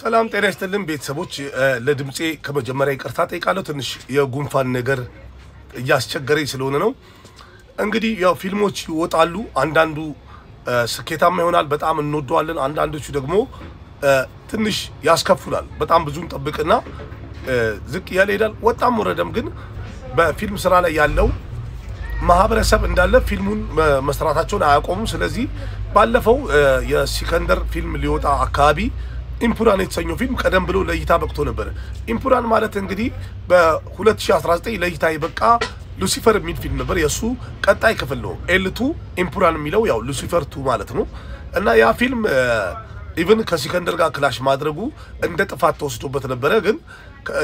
ሰላም ጤና ይስጥልን ቤተሰቦች ለድምጼ ከመጀመሪያ ይቅርታ ጠይቃለሁ ትንሽ የጉንፋን ነገር እያስቸገረኝ ስለሆነ ነው እንግዲህ ያው ፊልሞች ይወጣሉ አንዳንዱ ስኬታማ ይሆናል በጣም እንወደዋለን አንዳንዶቹ ደግሞ ትንሽ ያስከፉናል በጣም ብዙን ጠብቅና ዝቅ ያለ ይላል ወጣም ወረደም ግን በፊልም ስራ ላይ ያለው ማህበረሰብ እንዳለ ፊልሙን መስራታቸውን አያቆሙም ስለዚህ ባለፈው የሲከንደር ፊልም ሊወጣ አካባቢ ኢምፑራን የተሰኘው ፊልም ቀደም ብሎ ለይታ በቅቶ ነበር ኢምፑራን ማለት እንግዲህ በ2019 ለይታ ይበቃ ሉሲፈር የሚል ፊልም ነበር የሱ ቀጣይ ክፍል ነው ኤል2 ኢምፑራን የሚለው ያው ሉሲፈር 2 ማለት ነው እና ያ ፊልም ኢቭን ከሲከንደር ጋር ክላሽ ማድረጉ እንደ ጥፋት ተወስዶበት ነበር ግን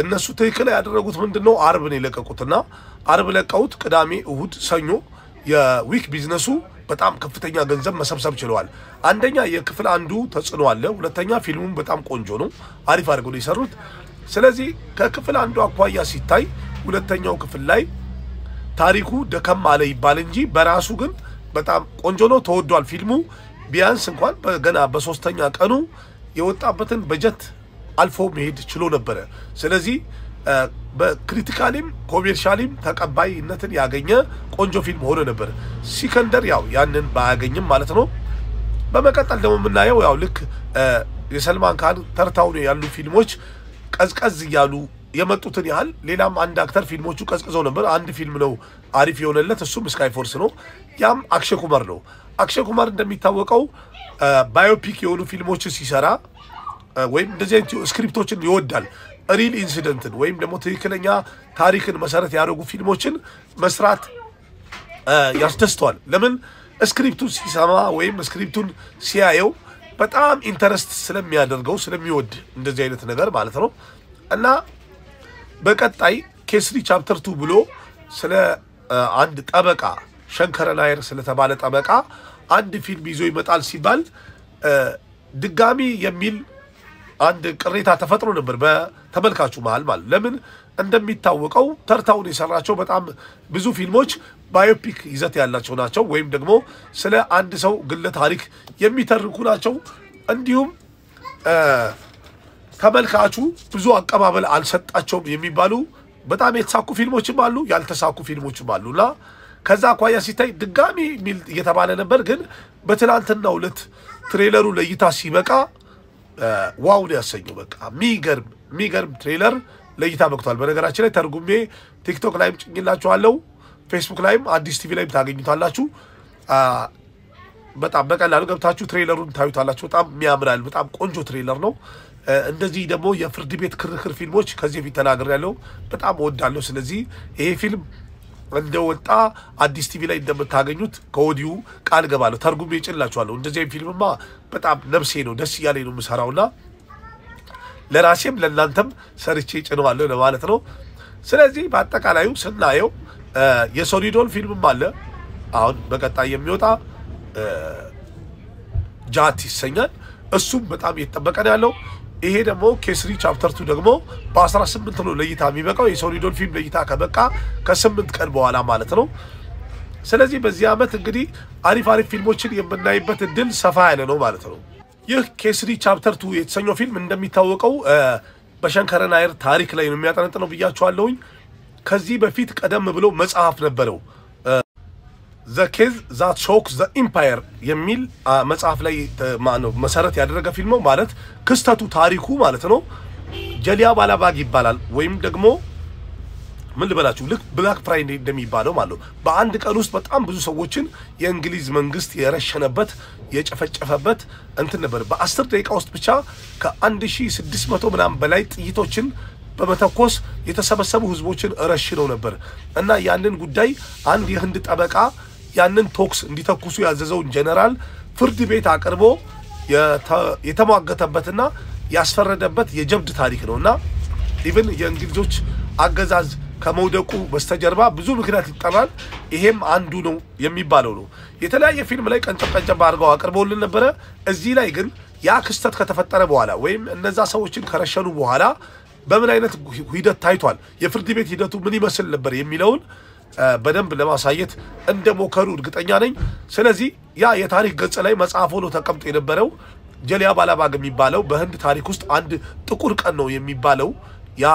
እነሱ ትክክል ያደረጉት ምንድነው አርብ ነው ለቀቁትና አርብ ለቀውት ቅዳሜ እሁድ ሰኞ የዊክ ቢዝነሱ በጣም ከፍተኛ ገንዘብ መሰብሰብ ችለዋል አንደኛ የክፍል አንዱ ተጽዕኖ አለ ሁለተኛ ፊልሙም በጣም ቆንጆ ነው አሪፍ አድርገው ነው ይሰሩት ስለዚህ ከክፍል አንዱ አኳያ ሲታይ ሁለተኛው ክፍል ላይ ታሪኩ ደከም አለ ይባል እንጂ በራሱ ግን በጣም ቆንጆ ነው ተወዷል ፊልሙ ቢያንስ እንኳን ገና በሶስተኛ ቀኑ የወጣበትን በጀት አልፎ መሄድ ችሎ ነበር ስለዚህ በክሪቲካሊም ኮሜርሻሊም ተቀባይነትን ያገኘ ቆንጆ ፊልም ሆኖ ነበር ሲከንደር ያው ያንን ባያገኝም ማለት ነው በመቀጠል ደግሞ ምናየው ያው ልክ የሰልማን ካን ተርታው ያሉ ፊልሞች ቀዝቀዝ ያሉ የመጡትን ያህል ሌላም አንድ አክተር ፊልሞቹ ቀዝቅዘው ነበር አንድ ፊልም ነው አሪፍ የሆነለት እሱም ስካይ ፎርስ ነው ያም አክሽን ኩማር ነው አክሽን ኩማር እንደሚታወቀው ባዮፒክ የሆኑ ፊልሞች ሲሰራ ወይም እንደዚህ ስክሪፕቶችን ይወዳል ሪል ኢንሲደንትን ወይም ደግሞ ትክክለኛ ታሪክን መሰረት ያደረጉ ፊልሞችን መስራት ያስደስተዋል ለምን ስክሪፕቱን ሲሰማ ወይም ስክሪፕቱን ሲያየው በጣም ኢንተረስት ስለሚያደርገው ስለሚወድ እንደዚህ አይነት ነገር ማለት ነው እና በቀጣይ ኬስሪ ቻፕተር 2 ብሎ ስለ አንድ ጠበቃ ሸንከረናየር ስለተባለ ጠበቃ አንድ ፊልም ይዞ ይመጣል ሲባል ድጋሚ የሚል አንድ ቅሬታ ተፈጥሮ ነበር በተመልካቹ መሃል ማለት ለምን እንደሚታወቀው ተርታውን የሰራቸው በጣም ብዙ ፊልሞች ባዮፒክ ይዘት ያላቸው ናቸው ወይም ደግሞ ስለ አንድ ሰው ግለ ታሪክ የሚተርኩ ናቸው እንዲሁም ተመልካቹ ብዙ አቀባበል አልሰጣቸውም የሚባሉ በጣም የተሳኩ ፊልሞችም አሉ ያልተሳኩ ፊልሞችም አሉና ከዛ አኳያ ሲታይ ድጋሚ ሚል እየተባለ ነበር ግን በትላንትናው ዕለት ትሬለሩ ለይታ ሲበቃ ዋው ነው ያሰኘው በቃ ሚገርም ትሬለር ለይታ በቅቷል በነገራችን ላይ ተርጉሜ ቲክቶክ ላይም ጭኝላችኋለሁ ፌስቡክ ላይም አዲስ ቲቪ ላይም ታገኙታላችሁ በጣም በቀላሉ ገብታችሁ ትሬለሩን ታዩታላችሁ በጣም የሚያምራል በጣም ቆንጆ ትሬለር ነው እንደዚህ ደግሞ የፍርድ ቤት ክርክር ፊልሞች ከዚህ ፊት ተናግሬያለሁ በጣም ወዳለሁ ስለዚህ ይሄ ፊልም እንደወጣ አዲስ ቲቪ ላይ እንደምታገኙት ከወዲሁ ቃል ገባለሁ ተርጉሜ ጭኝላችኋለሁ እንደዚህ ፊልምማ በጣም ነፍሴ ነው ደስ ያለኝ ነው መስራውና ለራሴም ለእናንተም ሰርቼ ጭነዋለሁ ለማለት ነው ስለዚህ በአጠቃላዩ ስናየው የሶሊዶል ፊልምም አለ አሁን በቀጣይ የሚወጣ ጃት ይሰኛል እሱም በጣም እየተጠበቀ ነው ያለው ይሄ ደግሞ ኬስሪ ቻፕተር 2 ደግሞ በ18 ነው ለይታ የሚበቃው የሶሊዶል ፊልም ለይታ ከበቃ ከ8 ቀን በኋላ ማለት ነው ስለዚህ በዚህ አመት እንግዲህ አሪፍ ፊልሞችን የምናይበት እድል ሰፋ ያለ ነው ማለት ነው ይህ ኬስሪ ቻፕተር 2 የተሰኘው ፊልም እንደሚታወቀው በሸንከረናየር ታሪክ ላይ ነው የሚያጠነጥነው ብያችኋለሁኝ ከዚህ በፊት ቀደም ብሎ መጽሐፍ ነበረው The Case That Shook the Empire የሚል መጽሐፍ ላይ መሰረት ያደረገ ፊልም ነው ማለት ክስተቱ ታሪኩ ማለት ነው ጀሊያ ባላባግ ይባላል ወይም ደግሞ ምን ልበላችሁ ልክ ብላክ ፍራይዴ እንደሚባለው ማለት በአንድ ቀን ውስጥ በጣም ብዙ ሰዎችን የእንግሊዝ መንግስት የረሸነበት የጨፈጨፈበት እንትን ነበር በ10 ደቂቃ ውስጥ ብቻ ከ1600 ምናምን በላይ ጥይቶችን በመተኮስ የተሰበሰቡ ህዝቦችን ረሽነው ነበር እና ያንን ጉዳይ አንድ የህንድ ጠበቃ ያንን ቶክስ እንዲተኩሱ ያዘዘውን ጀነራል ፍርድ ቤት አቅርቦ የተሟገተበትና ያስፈረደበት የጀብድ ታሪክ ነውና ኢቭን የእንግሊዞች አገዛዝ ከመውደቁ በስተጀርባ ብዙ ምክንያት ይጣላል ይሄም አንዱ ነው የሚባለው ነው የተለያየ ፊልም ላይ ቀንጨብ አድርገው አቅርበውልን ነበር እዚህ ላይ ግን ያ ክስተት ከተፈጠረ በኋላ ወይም እነዛ ሰዎችን ከረሸኑ በኋላ በምን አይነት ሂደት ታይቷል የፍርድ ቤት ሂደቱ ምን ይመስል ነበር የሚለውን በደንብ ለማሳየት እንደሞከሩ እርግጠኛ ነኝ ስለዚህ ያ የታሪክ ገጽ ላይ መጽሐፍ ሆኖ ተቀምጦ የነበረው ጀሊያንዋላ ባግ የሚባለው በህንድ ታሪክ ውስጥ አንድ ጥቁር ቀን ነው የሚባለው ያ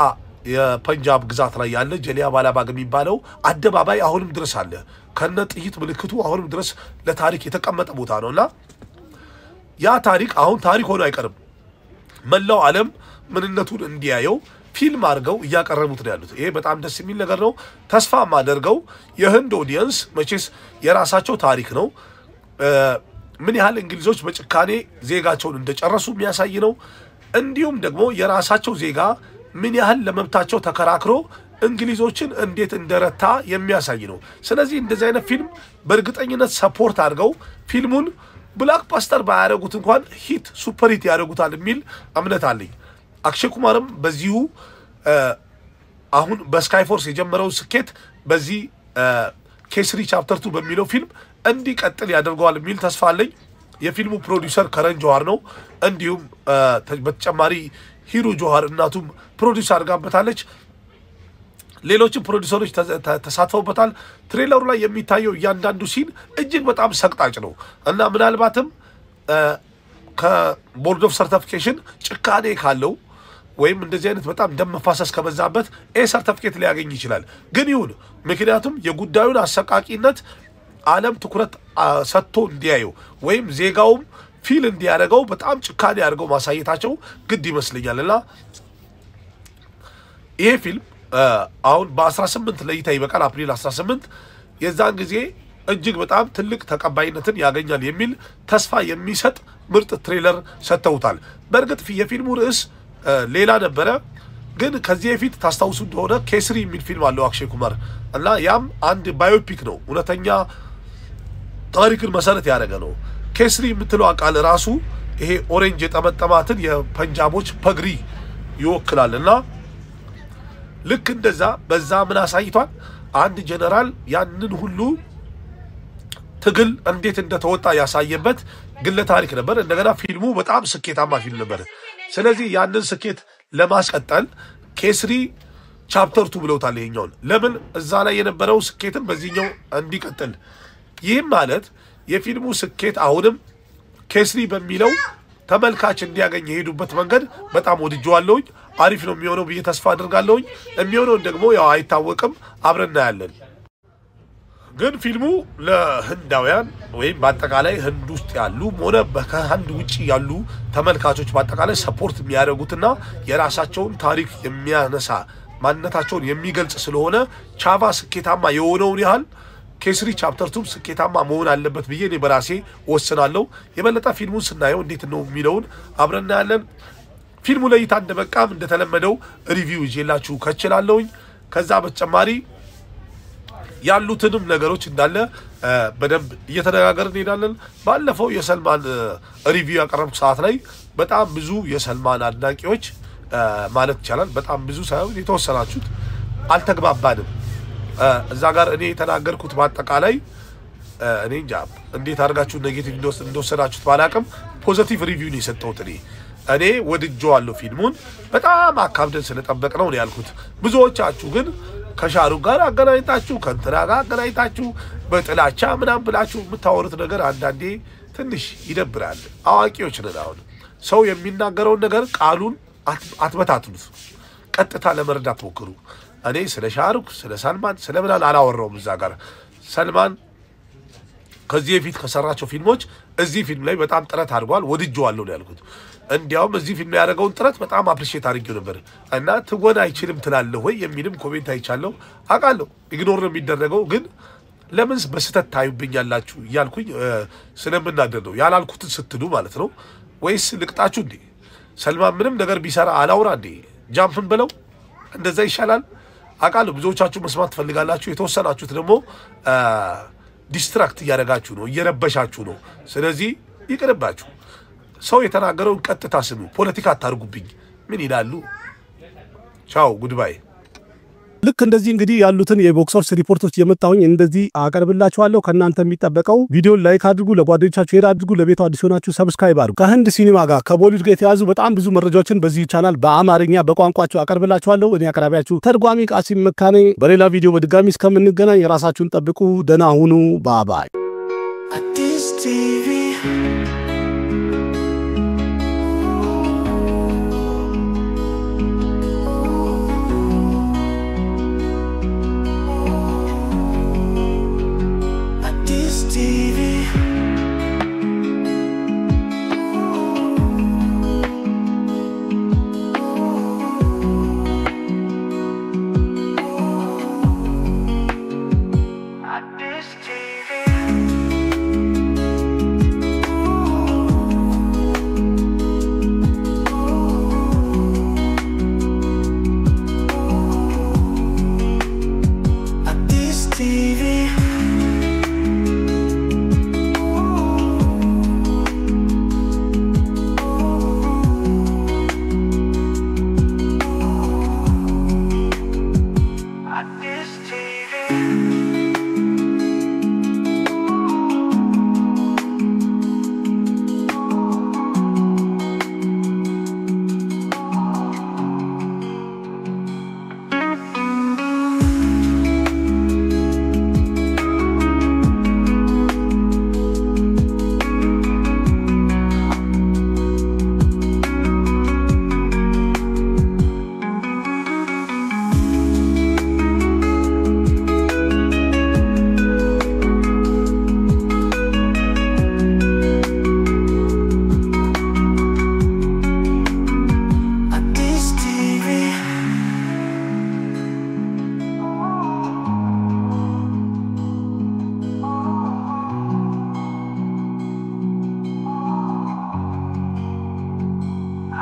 የፐንጃብ ግዛት ላይ ያለ ጀሊያንዋላ ባግ የሚባለው አደባባይ አሁንም ድረስ አለ ከነ ጥይት ምልክቱ አሁንም ድረስ ለታሪክ የተቀመጠ ቦታ ነውና ያ ታሪክ አሁን ታሪክ ሆኖ አይቀርም መላው ዓለም ምንነቱን እንዲያየው ፊልም አድርገው እያቀረቡት ነው ያሉት ይሄ በጣም ደስ የሚል ነገር ነው ተስፋ ማደርገው የህንድ ኦዲየንስ መቼስ የራሳቸው ታሪክ ነው ምን ያህል እንግሊዞች በጭካኔ ዜጋቸውን እንደጨረሱ የሚያሳይ ነው እንዲሁም ደግሞ የራሳቸው ዜጋ ምን ያህል ለመብታቸው ተከራክሮ እንግሊዞችን እንዴት እንደረታ የሚያሳይ ነው ስለዚህ እንደዚህ አይነት ፊልም በእርግጠኝነት ሰፖርት አድርገው ፊልሙን ብላክባስተር ባያደርጉት እንኳን ሂት ሱፐር ሂት ያደርጉታል የሚል እምነት አለኝ አክሼ ኩማርም በዚሁ አሁን በስካይ ፎርስ የጀመረው ስኬት በዚህ ኬስሪ ቻፕተር 2 በሚለው ፊልም እንዲቀጥል ያደርገዋል የሚል ተስፋ አለኝ የፊልሙ ፕሮዲዩሰር ከረን ጆሃር ነው እንዲሁም በተጨማሪ ሂሩ ጆሃር እናቱም ፕሮዲዩስ አድርጋበታለች ሌሎችም ፕሮዲዩሰሮች ተሳትፈውበታል ትሬለሩ ላይ የሚታየው እያንዳንዱ ሲን እጅግ በጣም ሰቅጣጭ ነው እና ምናልባትም ከቦርድ ኦፍ ሰርቲፊኬሽን ጭካኔ ካለው ወይም እንደዚህ አይነት በጣም ደም መፋሰስ ከበዛበት ሰርቲፊኬት ሊያገኝ ይችላል ግን ይሁን ምክንያቱም የጉዳዩን አሰቃቂነት ዓለም ትኩረት ሰጥቶ እንዲያዩ ወይም ዜጋውም ፊል እንዲያደርገው በጣም ጭካኔ ያደርገው ማሳየታቸው ግድ ይመስልኛልና ይሄ ፊልም አሁን በ18 ለይታ ይበቃል አፕሪል 18 የዛን ጊዜ እጅግ በጣም ትልቅ ተቀባይነትን ያገኛል የሚል ተስፋ የሚሰጥ ምርጥ ትሬለር ሰጥተውታል በእርግጥ የፊልሙ ርዕስ ሌላ ነበረ ግን ከዚህ በፊት ታስታውሱ እንደሆነ ኬስሪ የሚል ፊልም አለው አክሼ ኩማር እና ያም አንድ ባዮፒክ ነው እውነተኛ ታሪክን መሰረት ያደረገ ነው ኬስሪ የምትለው ቃል ራሱ ይሄ ኦሬንጅ የጠመጠማትን የፐንጃቦች ፐግሪ ይወክላልና ልክ እንደዛ በዛ ምን አሳይቷል አንድ ጀነራል ያንን ሁሉ ትግል እንዴት እንደተወጣ ያሳየበት ግለ ታሪክ ነበር እንደገና ፊልሙ በጣም ስኬታማ ፊልም ነበር ስለዚህ ያንን ስኬት ለማስቀጠል ኬስሪ ቻፕተር 2 ብለውታል ይሄኛው ለምን እዛ ላይ የነበረው ስኬትን በዚህኛው እንዲቀጥል ይህም ማለት የፊልሙ ስኬት አሁንም ኬስሪ በሚለው ተመልካች እንዲያገኝ የሄዱበት መንገድ በጣም ወድጄዋለሁ አሪፍ ነው የሚሆነው ብዬ ተስፋ አድርጋለሁ የሚሆነው ደግሞ ያው አይታወቅም አብረና ያለን ግን ፊልሙ ለህንዳውያን ወይም በአጠቃላይ ህንድ ውስጥ ያሉ ሆነ በህንድ ውጪ ያሉ ተመልካቾች በአጠቃላይ ሰፖርት የሚያደርጉትና የራሳቸውን ታሪክ የሚያነሳ ማንነታቸውን የሚገልጽ ስለሆነ ቻቫ ስኬታማ የሆነውን ያህል ኬስሪ ቻፕተር 2 ስኬታማ መሆን አለበት ብዬ እኔ በራሴ ወስናለሁ የበለጠ ፊልሙን ስናየው እንዴት ነው የሚለውን አብረና ያለን ፊልሙ ለይታ እንደበቃም እንደተለመደው ሪቪው ይዤላችሁ ከችላለሁ ከዛ በተጨማሪ ያሉትንም ነገሮች እንዳለ በደንብ እየተነጋገርን እንሄዳለን ባለፈው የሰልማን ሪቪው ያቀረብኩ ሰዓት ላይ በጣም ብዙ የሰልማን አድናቂዎች ማለት ይቻላል በጣም ብዙ ሳይሆን የተወሰናችሁት አልተግባባንም እዛ ጋር እኔ የተናገርኩት በአጠቃላይ እኔ እንጃ እንዴት አድርጋችሁ ኔጌቲቭ እንደወሰዳችሁት ባላቅም ፖዚቲቭ ሪቪው ነው የሰጠሁት እኔ ወድጄዋለሁ ፊልሙን በጣም አካብደን ስለጠበቅነው ነው ያልኩት ብዙዎቻችሁ ግን ከሻሩ ጋር አገናኝታችሁ ከንትራ ጋር አገናኝታችሁ በጥላቻ ምናምን ብላችሁ የምታወሩት ነገር አንዳንዴ ትንሽ ይደብራል አዋቂዎች ነን አሁን ሰው የሚናገረው ነገር ቃሉን አትበታቱት ቀጥታ ለመረዳት ሞክሩ እኔ ስለ ሻሩክ ስለ ሰልማን ስለምናል አላወራውም እዛ ጋር ሰልማን ከዚህ በፊት ከሰራቸው ፊልሞች እዚህ ፊልም ላይ በጣም ጥረት አድርጓል ወድጄዋለሁ ነው ያልኩት እንዲያውም እዚህ ፊልም ያደረገውን ጥረት በጣም አፕሪሺየት አድርጌው ነበር እና ትወና አይችልም ትላለህ ወይ የሚልም ኮሜንት አይቻለሁ አቃለሁ ኢግኖር ነው የሚደረገው ግን ለምን በስተት ታዩብኛላችሁ ያልኩኝ ስለምናደድ ነው ያላልኩትን ስትሉ ማለት ነው ወይስ ልቅጣችሁ እንዴ ሰልማን ምንም ነገር ቢሰራ አላውራ እንዴ ጃምፕን ብለው እንደዛ ይሻላል አቃለሁ ብዙዎቻችሁ መስማት ትፈልጋላችሁ የተወሰናችሁት ደግሞ ዲስትራክት ያደርጋችሁ ነው እየረበሻችሁ ነው ስለዚህ ይቅርባችሁ ሰው የተናገረውን ቀጥታ ስሙ ፖለቲካ አታርጉብኝ ምን ይላሉ ቻው ጉድባይ ልክ እንደዚህ እንግዲህ ያሉትን የቦክስ ሪፖርቶች የመጣሁኝ እንደዚህ አቀርብላችኋለሁ ከናንተ የሚጠበቀው ቪዲዮ ላይክ አድርጉ ለጓደኞቻችሁ ሼር አድርጉ ለቤቱ አዲስ ሆናችሁ ሰብስክራይብ አድርጉ ከህንድ ሲኒማ ጋር ከቦሊውድ ጋር የተያዙ በጣም ብዙ መረጃዎችን በዚህ ቻናል በአማርኛ በቋንቋቸው አቀርብላችኋለሁ እኔ አቅራቢያችሁ ተርጓሚ ቃሲም መካኔ በሌላ ቪዲዮ በድጋሚ እስከምንገናኝ የራሳችሁን ጠብቁ ደህና ሁኑ ባባይ አዲስ ቲቪ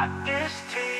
አዲስ ቲቪ